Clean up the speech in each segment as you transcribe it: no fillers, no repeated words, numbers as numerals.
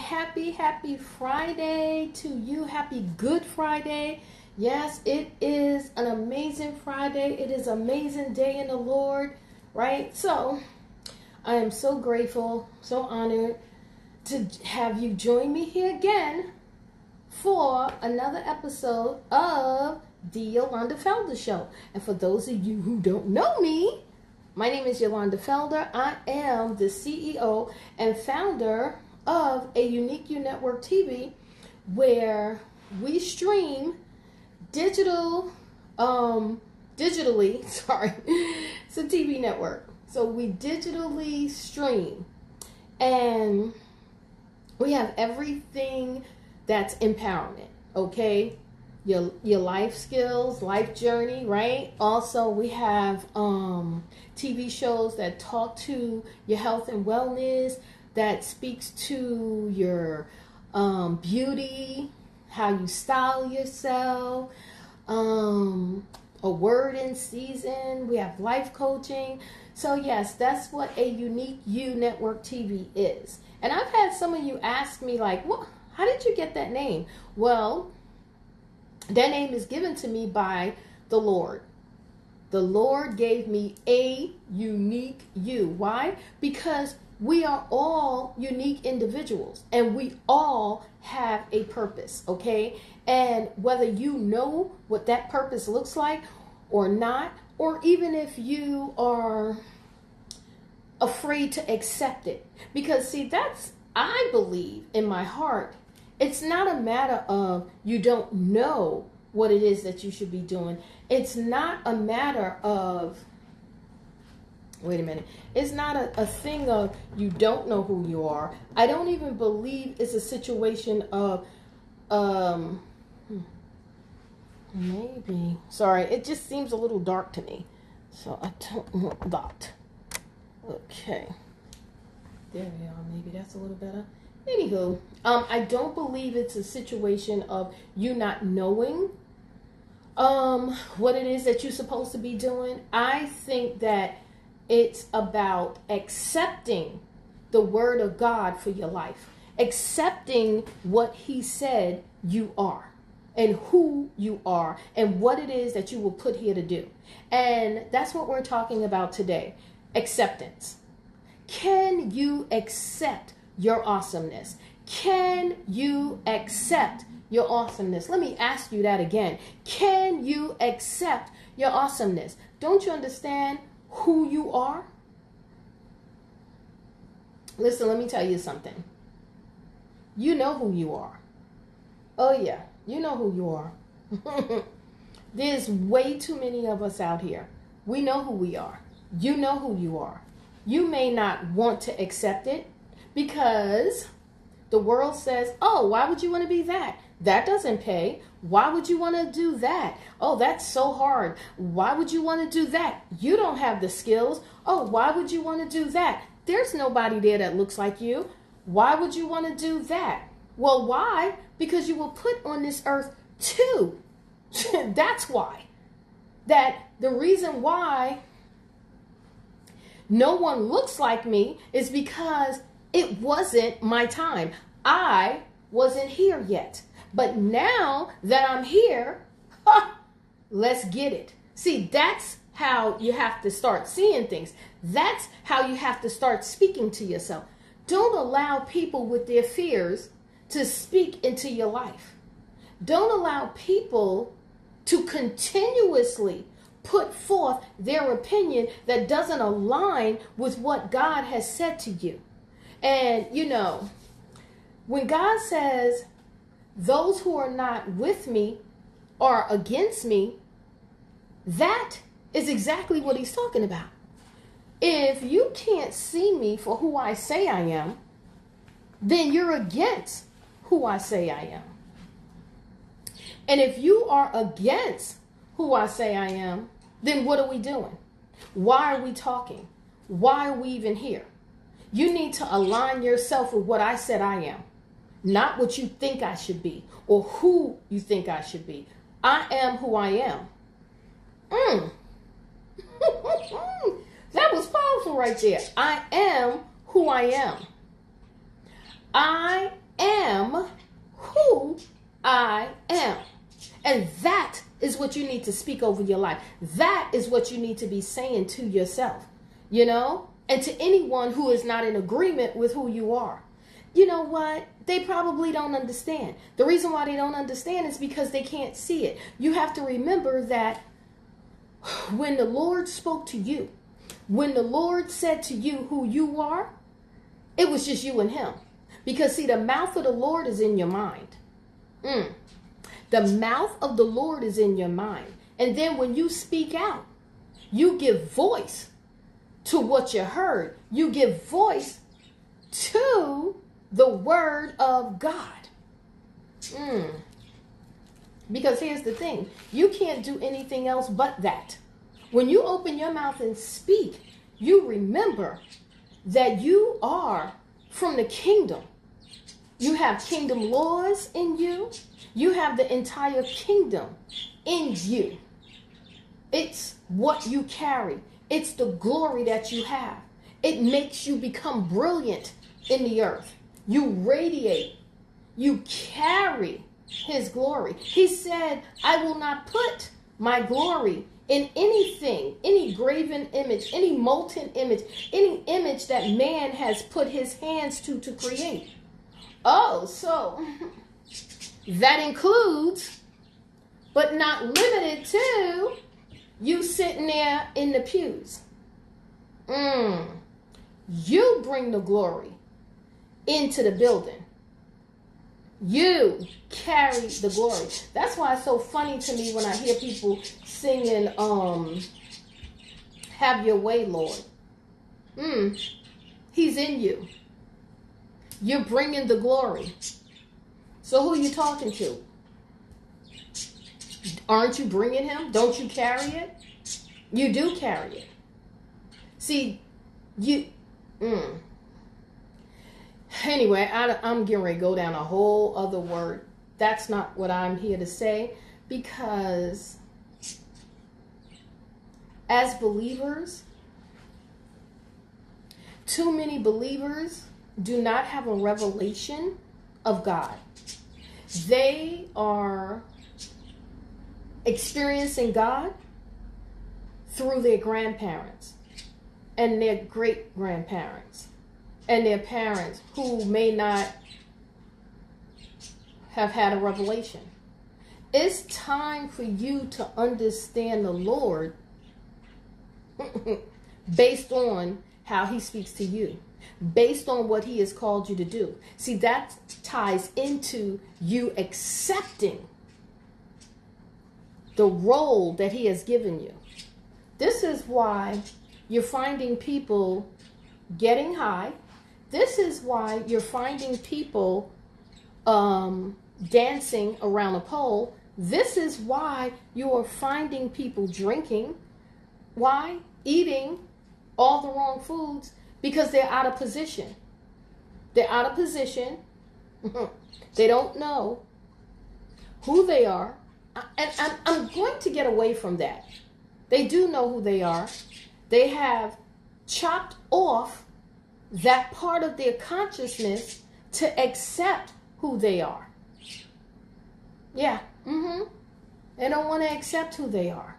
happy Friday to you. Happy Good Friday. Yes, it is an amazing Friday. It is an amazing day in the Lord, right? So I am so grateful, so honored to have you join me here again for another episode of the Yolanda Felder Show. And for those of you who don't know me, my name is Yolanda Felder. I am the CEO and founder of a Unique You Network TV, where we stream digitally, sorry, it's a TV network. So we digitally stream, and we have everything that's empowerment, okay? Your life skills, life journey, right? Also, we have TV shows that talk to your health and wellness, that speaks to your beauty, how you style yourself, a word in season. We have life coaching. So yes, that's what a Unique You Network TV is. And I've had some of you ask me like, "What? How did you get that name?" Well, that name is given to me by the Lord. The Lord gave me a unique you. Why? Because we are all unique individuals and we all have a purpose, okay? And whether you know what that purpose looks like or not, or even if you are afraid to accept it. Because see, I believe in my heart, it's not a matter of you don't know what it is that you should be doing. It's not a matter of, wait a minute. It's not a thing of you don't know who you are. I don't even believe it's a situation of, maybe, sorry, it just seems a little dark to me. So I don't want that. Okay. There we are. Maybe that's a little better. Anywho, I don't believe it's a situation of you not knowing what it is that you're supposed to be doing. I think that it's about accepting the word of God for your life, accepting what he said you are and who you are and what it is that you were put here to do. And that's what we're talking about today. Acceptance. Can you accept your awesomeness? Can you accept your awesomeness? Let me ask you that again. Can you accept your awesomeness? Don't you understand who you are? Listen, let me tell you something. You know who you are. Oh yeah, you know who you are. There's way too many of us out here. We know who we are. You know who you are. You may not want to accept it because the world says, oh, why would you want to be that? That doesn't pay. Why would you want to do that? Oh, that's so hard. Why would you want to do that? You don't have the skills. Oh, why would you want to do that? There's nobody there that looks like you. Why would you want to do that? Well, why? Because you were put on this earth too. That's why. That the reason why no one looks like me is because it wasn't my time. I wasn't here yet. But now that I'm here, let's get it. See, that's how you have to start seeing things. That's how you have to start speaking to yourself. Don't allow people with their fears to speak into your life. Don't allow people to continuously put forth their opinion that doesn't align with what God has said to you. And, you know, when God says, those who are not with me are against me, that is exactly what he's talking about. If you can't see me for who I say I am, then you're against who I say I am. And if you are against who I say I am, then what are we doing? Why are we talking? Why are we even here? You need to align yourself with what I said I am, not what you think I should be or who you think I should be. I am who I am. That was powerful right there. I am who I am. I am who I am. And that is what you need to speak over your life. That is what you need to be saying to yourself, you know, and to anyone who is not in agreement with who you are. You know what? They probably don't understand. The reason why they don't understand is because they can't see it. You have to remember that when the Lord spoke to you, when the Lord said to you who you are, it was just you and him. Because see, the mouth of the Lord is in your mind. The mouth of the Lord is in your mind. And then when you speak out, you give voice to what you heard. You give voice to the word of God. Because here's the thing. You can't do anything else but that. When you open your mouth and speak, you remember that you are from the kingdom. You have kingdom laws in you. You have the entire kingdom in you. It's what you carry. It's the glory that you have. It makes you become brilliant in the earth. You radiate. You carry his glory. He said, I will not put my glory in anything, any graven image, any molten image, any image that man has put his hands to create. Oh, so that includes, but not limited to, you sitting there in the pews. You bring the glory into the building. You carry the glory. That's why it's so funny to me when I hear people singing, have your way, Lord. He's in you. You're bringing the glory. So who are you talking to? Aren't you bringing him? Don't you carry it? You do carry it. See, you... Anyway, I'm getting ready to go down a whole other word. That's not what I'm here to say, because as believers, too many believers do not have a revelation of God. They are experiencing God through their grandparents and their great-grandparents and their parents who may not have had a revelation. It's time for you to understand the Lord based on how he speaks to you, based on what he has called you to do. See, that ties into you accepting the role that he has given you. This is why you're finding people getting high. This is why you're finding people dancing around a pole. This is why you are finding people drinking. Why? Eating all the wrong foods, because they're out of position. They're out of position. They don't know who they are. And I'm going to get away from that. They do know who they are. They have chopped off that part of their consciousness to accept who they are. Yeah. They don't want to accept who they are,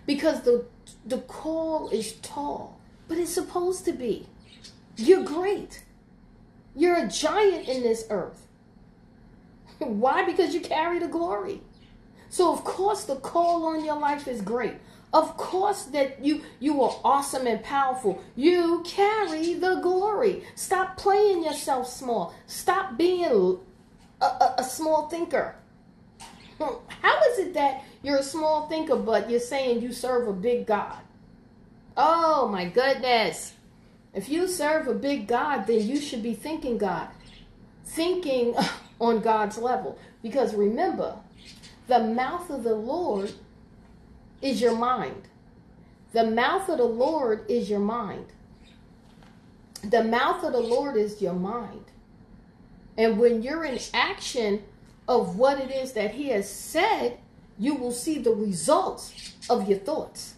because the call is tall, but it's supposed to be. You're great. You're a giant in this earth. Why? Because you carry the glory. So of course the call on your life is great. Of course that you are awesome and powerful. You carry the glory. Stop playing yourself small. Stop being a small thinker. How is it that you're a small thinker, but you're saying you serve a big God? Oh my goodness. If you serve a big God, then you should be thinking God. Thinking on God's level. Because remember, the mouth of the Lord is your mind. The mouth of the Lord is your mind. The mouth of the Lord is your mind. And when you're in action of what it is that he has said, you will see the results of your thoughts.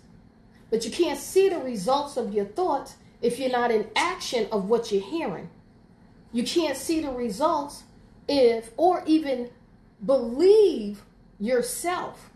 But you can't see the results of your thoughts if you're not in action of what you're hearing. You can't see the results or even believe yourself.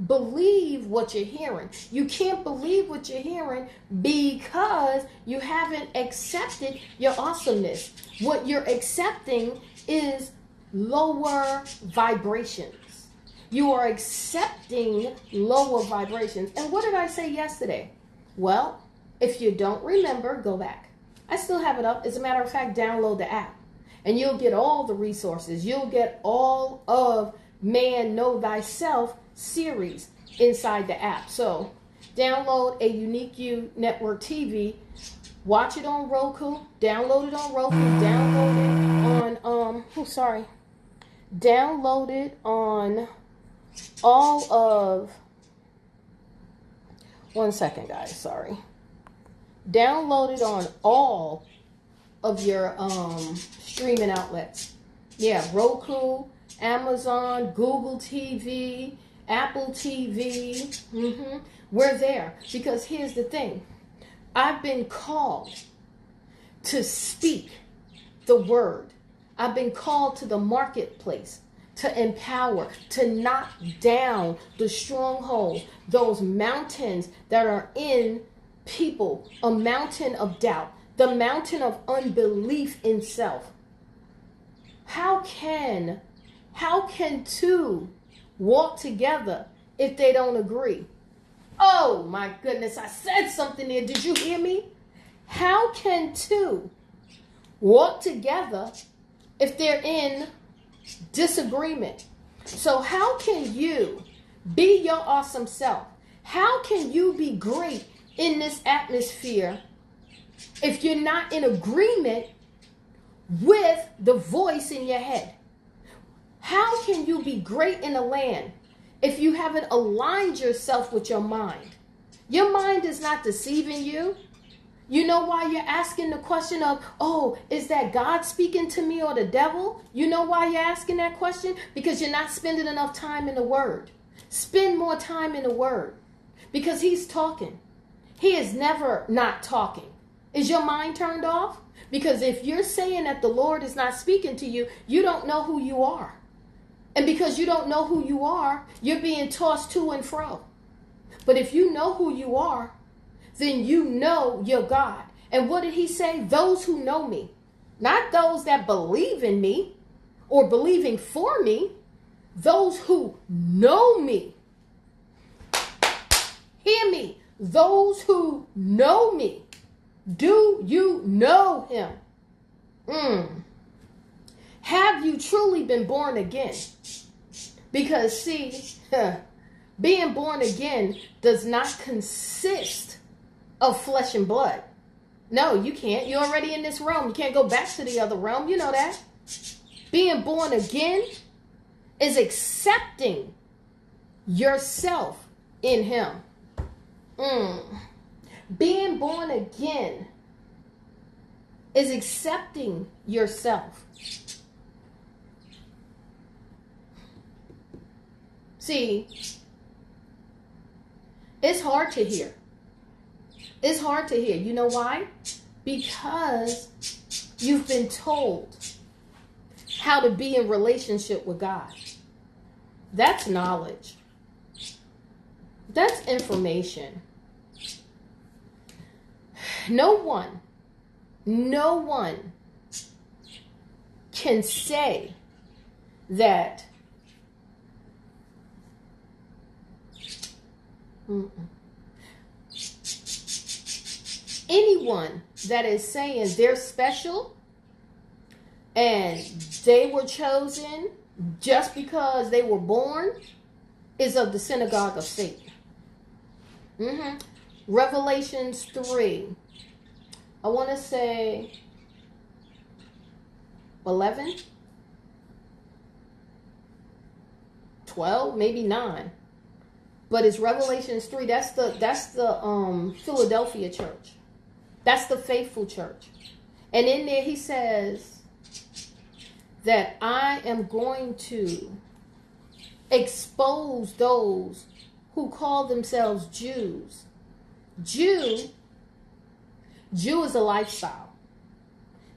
Believe what you're hearing. You can't believe what you're hearing because you haven't accepted your awesomeness. What you're accepting is lower vibrations. You are accepting lower vibrations. And what did I say yesterday? Well, if you don't remember, go back. I still have it up. As a matter of fact, download the app and you'll get all the resources. You'll get all of Man Know Thyself series inside the app. So download a Unique You Network TV, watch it on Roku, download it on Roku, download it on download it on all of, one second guys, sorry. Download it on all of your streaming outlets. Yeah, Roku, Amazon, Google TV, Apple TV. We're there because here's the thing. I've been called to speak the word. I've been called to the marketplace to empower, to knock down the strongholds, those mountains that are in people, a mountain of doubt, the mountain of unbelief in self. How can two walk together if they don't agree? Oh my goodness, I said something there. Did you hear me? How can two walk together if they're in disagreement? So how can you be your awesome self? How can you be great in this atmosphere if you're not in agreement with the voice in your head? How can you be great in a land if you haven't aligned yourself with your mind? Your mind is not deceiving you. You know why you're asking the question of, oh, is that God speaking to me or the devil? You know why you're asking that question? Because you're not spending enough time in the Word. Spend more time in the Word because He's talking. He is never not talking. Is your mind turned off? Because if you're saying that the Lord is not speaking to you, you don't know who you are. And because you don't know who you are, you're being tossed to and fro. But if you know who you are, then you know your God. And what did He say? Those who know me, not those that believe in me or believing for me, those who know me. Hear me. Those who know me. Do you know Him? Have you truly been born again? Because see, being born again does not consist of flesh and blood. No, you can't. You're already in this realm. You can't go back to the other realm. You know that. Being born again is accepting yourself in Him. Being born again is accepting yourself. See, it's hard to hear. It's hard to hear. You know why? Because you've been told how to be in relationship with God. That's knowledge. That's information. No one can say that anyone that is saying they're special and they were chosen just because they were born is of the synagogue of Satan. Revelations 3. I want to say 11, 12, maybe 9. But it's Revelations 3. That's the Philadelphia church. That's the faithful church. And in there he says that I am going to expose those who call themselves Jews. Jew is a lifestyle.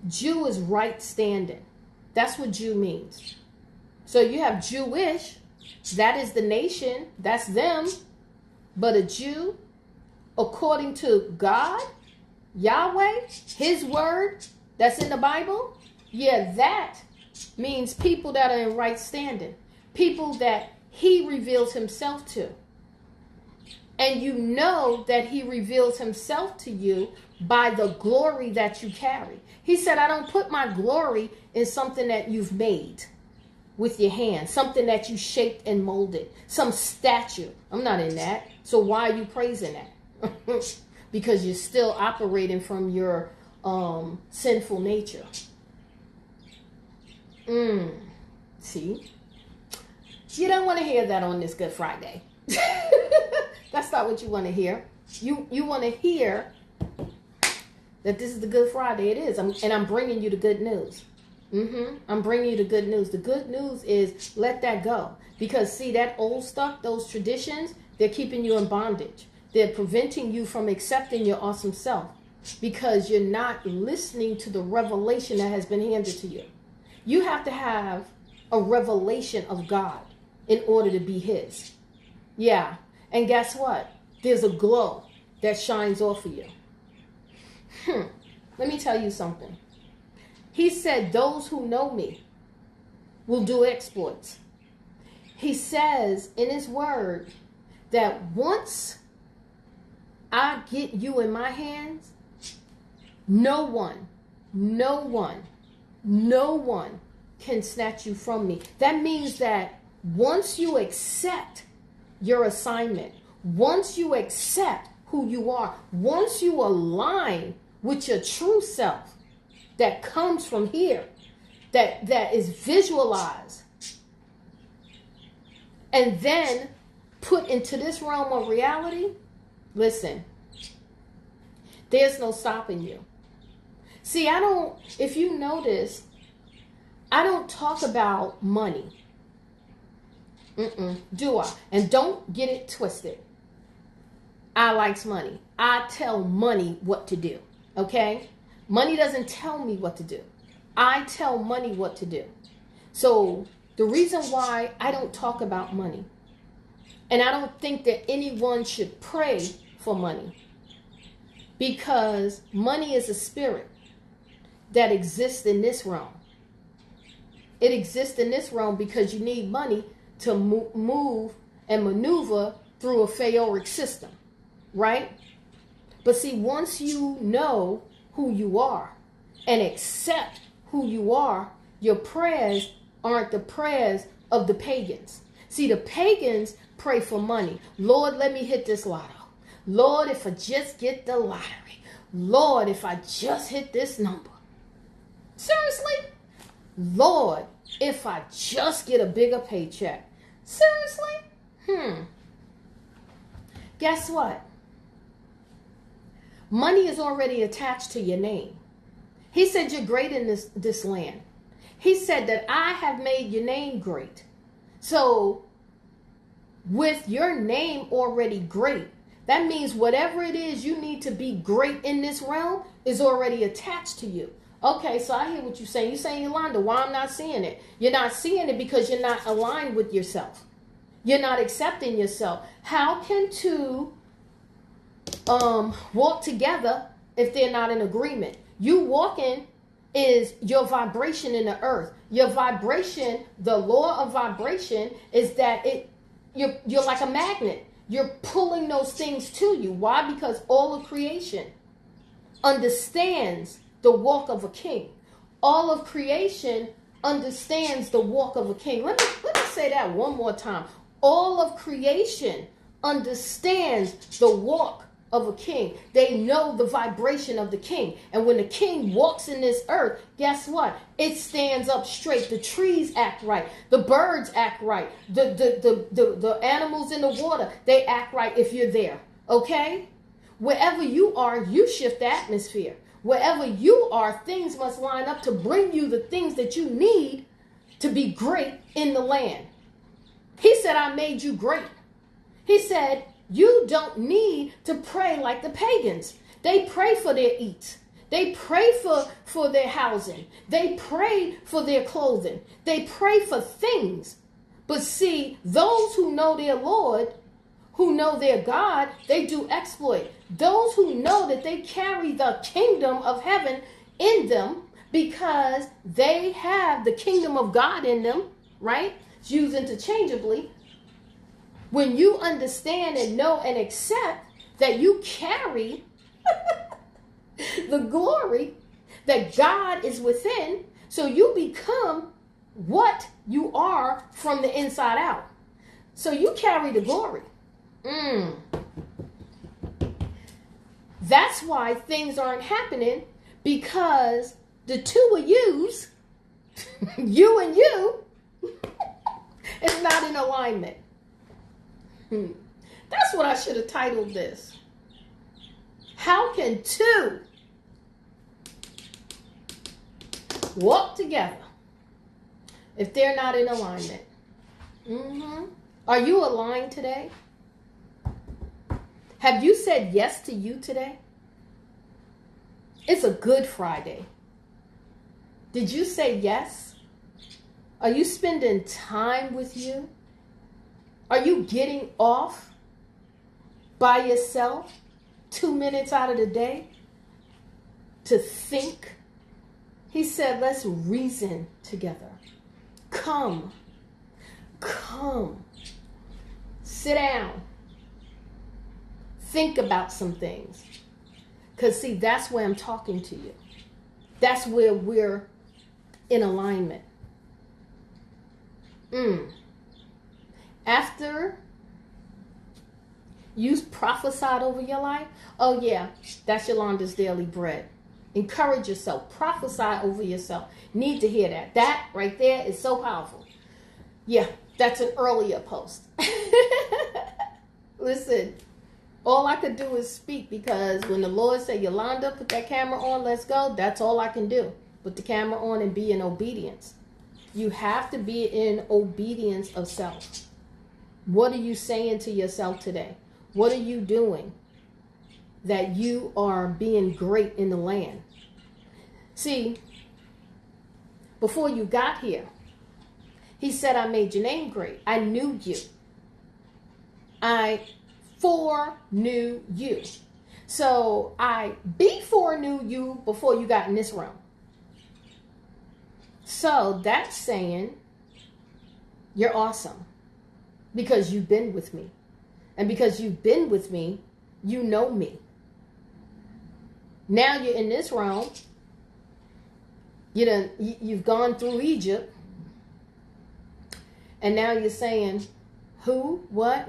Jew is right standing. That's what Jew means. So you have Jewish, that is the nation, that's them. But a Jew, according to God, Yahweh, his word that's in the Bible, yeah, that means people that are in right standing, people that he reveals himself to. And you know that he reveals himself to you by the glory that you carry. He said, I don't put my glory in something that you've made with your hands, something that you shaped and molded, some statue. I'm not in that. So why are you praising that? Because you're still operating from your sinful nature. See? You don't want to hear that on this Good Friday. That's not what you want to hear. You want to hear that this is the Good Friday. It is. And I'm bringing you the good news. I'm bringing you the good news. The good news is let that go. Because see, that old stuff, those traditions, they're keeping you in bondage. They're preventing you from accepting your awesome self because you're not listening to the revelation that has been handed to you. You have to have a revelation of God in order to be his. Yeah. And guess what? There's a glow that shines off of you. Let me tell you something. He said, those who know me will do exploits. He says in his word that once I get you in my hands, no one can snatch you from me. That means that once you accept your assignment, once you accept who you are, once you align with your true self that comes from here, that is visualized, and then put into this realm of reality, listen, there's no stopping you. See, if you notice, I don't talk about money. Do I? And don't get it twisted. I likes money. I tell money what to do. Okay? Money doesn't tell me what to do. I tell money what to do. So the reason why I don't talk about money, and I don't think that anyone should pray for money, because money is a spirit that exists in this realm. It exists in this realm because you need money to move and maneuver through a pharaohic system, right? But see, once you know who you are and accept who you are, your prayers aren't the prayers of the pagans. See, the pagans pray for money. Lord, let me hit this lotto. Lord, if I just get the lottery. Lord, if I just hit this number. Seriously? Lord, if I just get a bigger paycheck. Seriously? Guess what? Money is already attached to your name. He said you're great in this land. He said that I have made your name great. So with your name already great, that means whatever it is you need to be great in this realm is already attached to you. Okay, so I hear what you're saying. You're saying, Yolanda, why I'm not seeing it? You're not seeing it because you're not aligned with yourself. You're not accepting yourself. How can two walk together if they're not in agreement? You walking is your vibration in the earth. Your vibration, the law of vibration is that you're like a magnet. You're pulling those things to you. Why? Because all of creation understands the walk of a king. All of creation understands the walk of a king. Let me say that one more time. All of creation understands the walk of a king. They know the vibration of the king. And when the king walks in this earth, guess what? It stands up straight. The trees act right. The birds act right. The animals in the water, they act right if you're there. Okay? Wherever you are, you shift the atmosphere. Wherever you are, things must line up to bring you the things that you need to be great in the land. He said, I made you great. He said, you don't need to pray like the pagans. They pray for their eats. They pray for their housing. They pray for their clothing. They pray for things. But see, those who know their Lord, who know their God, they do exploit. Those who know that they carry the kingdom of heaven in them because they have the kingdom of God in them, right? It's used interchangeably. When you understand and know and accept that you carry the glory that God is within, so you become what you are from the inside out. So you carry the glory. That's why things aren't happening, because the two of yous, you and you, is not in alignment. That's what I should have titled this. How can two walk together if they're not in alignment? Are you aligned today? Have you said yes to you today? It's a Good Friday. Did you say yes? Are you spending time with you? Are you getting off by yourself 2 minutes out of the day to think? He said, let's reason together. Come. Sit down. Think about some things. Because see, that's where I'm talking to you. That's where we're in alignment. After you prophesied over your life, oh yeah, that's Yolanda's Daily Bread. Encourage yourself. Prophesy over yourself. Need to hear that. That right there is so powerful. Yeah, that's an earlier post. Listen, all I could do is speak, because when the Lord said, Yolanda, put that camera on, let's go, that's all I can do. Put the camera on and be in obedience. You have to be in obedience of self. What are you saying to yourself today? What are you doing that you are being great in the land? See, before you got here, he said, I made your name great. I knew you. I foreknew you. So I before-knew you before you got in this realm. So that's saying you're awesome because you've been with me. And because you've been with me, you know me. Now you're in this realm. You've gone through Egypt. And now you're saying, who? What?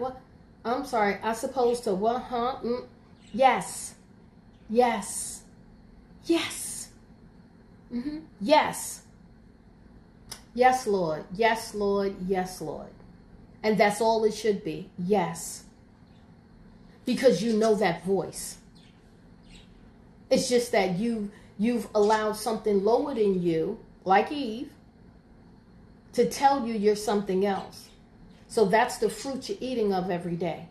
I'm sorry. I supposed to what? Huh? Yes. Yes. Yes. Yes. Yes, Lord. Yes, Lord. Yes, Lord. And that's all it should be. Yes. Because you know that voice. It's just that you've allowed something lower than you, like Eve, to tell you you're something else. So that's the fruit you're eating of every day.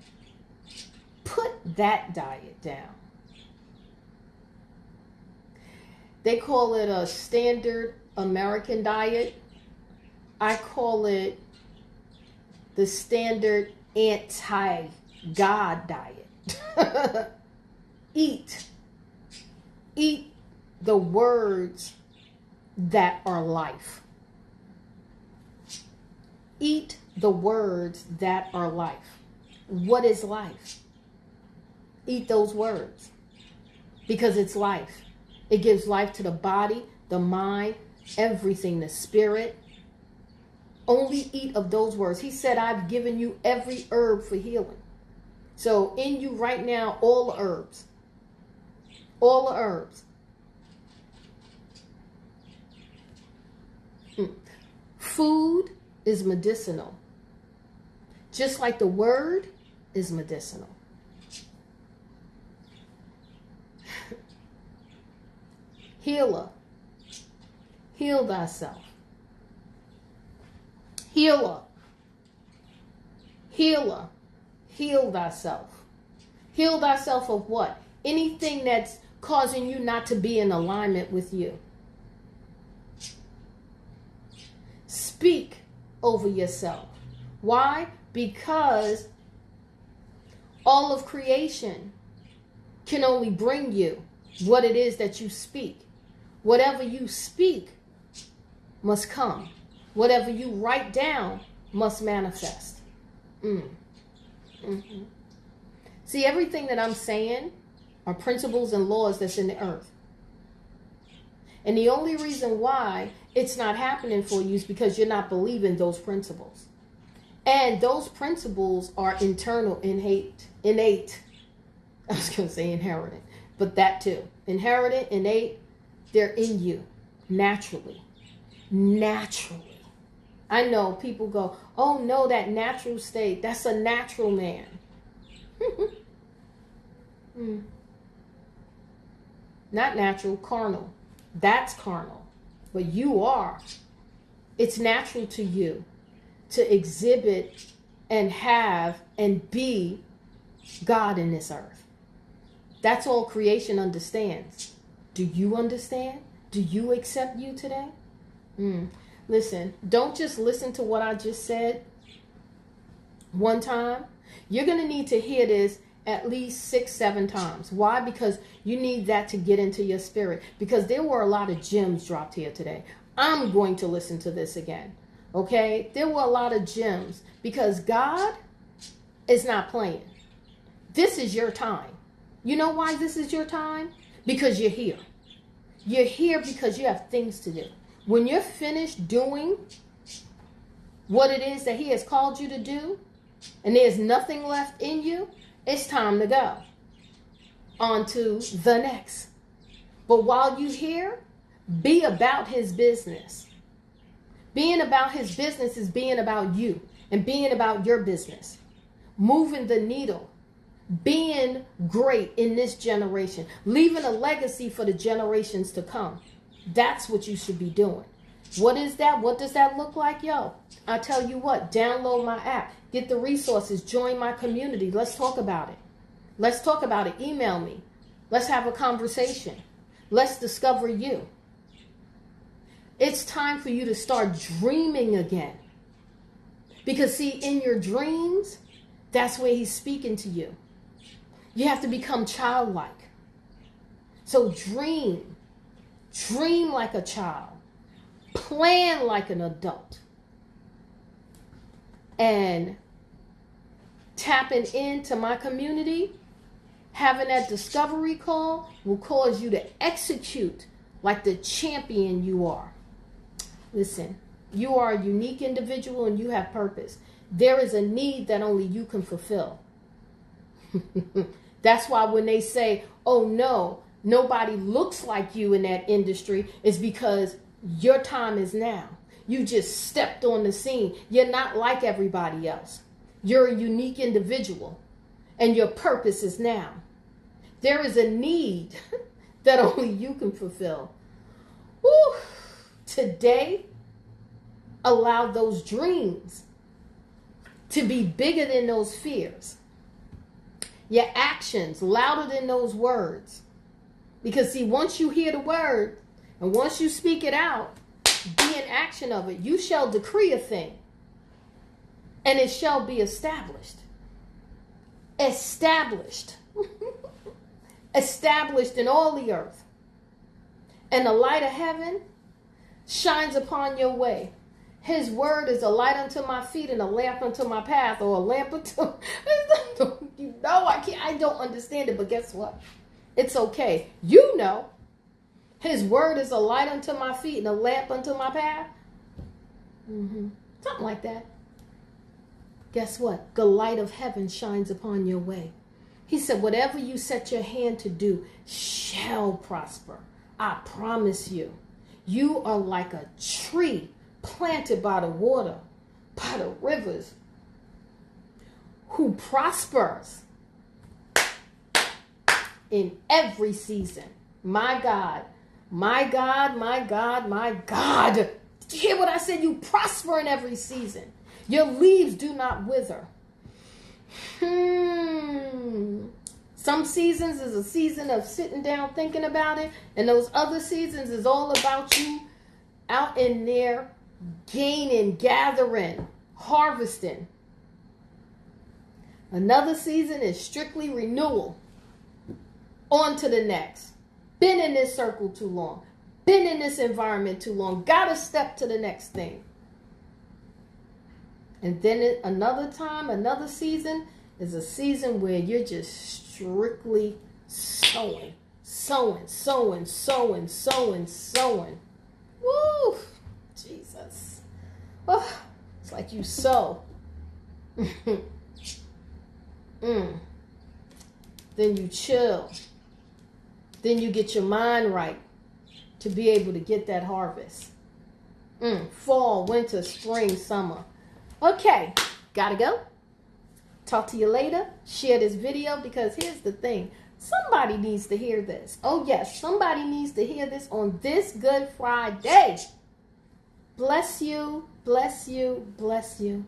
Put that diet down. They call it a standard American diet. I call it the standard anti-God diet. Eat the words that are life. Eat the words that are life. What is life? Eat those words, because it's life. It gives life to the body, the mind, everything, the spirit. Only eat of those words. He said, I've given you every herb for healing. So in you right now, all the herbs. All the herbs. Food is medicinal. Just like the word is medicinal. Healer. Heal thyself. Healer. Healer. Heal thyself. Heal thyself of what? Anything that's causing you not to be in alignment with you. Speak over yourself. Why? Because all of creation can only bring you what it is that you speak. Whatever you speak must come. Whatever you write down must manifest. Mm-hmm. See, everything that I'm saying are principles and laws that's in the earth. And the only reason why it's not happening for you is because you're not believing those principles. And those principles are internal, innate. I was going to say inherited, but that too. Inherited, innate, they're in you naturally. Naturally. I know people go, oh no, that natural state, that's a natural man. Not natural, carnal. That's carnal. But you are. It's natural to you to exhibit and have and be God in this earth. That's all creation understands. Do you understand? Do you accept you today? Listen, don't just listen to what I just said one time. You're going to need to hear this at least 6, 7 times. Why? Because you need that to get into your spirit. Because there were a lot of gems dropped here today. I'm going to listen to this again. Okay? There were a lot of gems. Because God is not playing. This is your time. You know why this is your time? Because you're here. You're here because you have things to do. When you're finished doing what it is that He has called you to do, and there's nothing left in you, it's time to go on to the next. But while you're here, be about His business. Being about His business is being about you and being about your business. Moving the needle. Being great in this generation. Leaving a legacy for the generations to come. That's what you should be doing. What is that? What does that look like? Yo, I tell you what, download my app. Get the resources. Join my community. Let's talk about it. Let's talk about it. Email me. Let's have a conversation. Let's discover you. It's time for you to start dreaming again. Because see, in your dreams, that's where He's speaking to you. You have to become childlike. So dream. Dream like a child. Plan like an adult. And tapping into my community, having that discovery call will cause you to execute like the champion you are. Listen, you are a unique individual and you have purpose. There is a need that only you can fulfill. That's why when they say, oh no, nobody looks like you in that industry, it's because your time is now. You just stepped on the scene. You're not like everybody else. You're a unique individual and your purpose is now. There is a need that only you can fulfill. Woo. Today, allow those dreams to be bigger than those fears. Your actions louder than those words. Because see, once you hear the word and once you speak it out, be in action of it. You shall decree a thing and it shall be established. Established. Established in all the earth. And the light of heaven shines upon your way. His word is a light unto my feet and a lamp unto my path, or a lamp unto... You know, I don't understand it, but guess what? It's okay. You know. His word is a light unto my feet and a lamp unto my path. Something like that. Guess what? The light of heaven shines upon your way. He said, whatever you set your hand to do shall prosper. I promise you. You are like a tree planted by the water, by the rivers, who prospers in every season. My God, my God, my God, my God. Did you hear what I said? You prosper in every season. Your leaves do not wither. Some seasons is a season of sitting down thinking about it, and those other seasons is all about you out in there gaining, gathering, harvesting. Another season is strictly renewal. On to the next. Been in this circle too long. Been in this environment too long. Gotta step to the next thing. And then another time, another season is a season where you're just strictly sowing. Sowing. Woo! Jesus. Oh, it's like you sow. Then you chill. Then you get your mind right to be able to get that harvest. Fall, winter, spring, summer. Okay, gotta go. Talk to you later. Share this video because here's the thing. Somebody needs to hear this. Oh yes, somebody needs to hear this on this Good Friday. Bless you, bless you, bless you.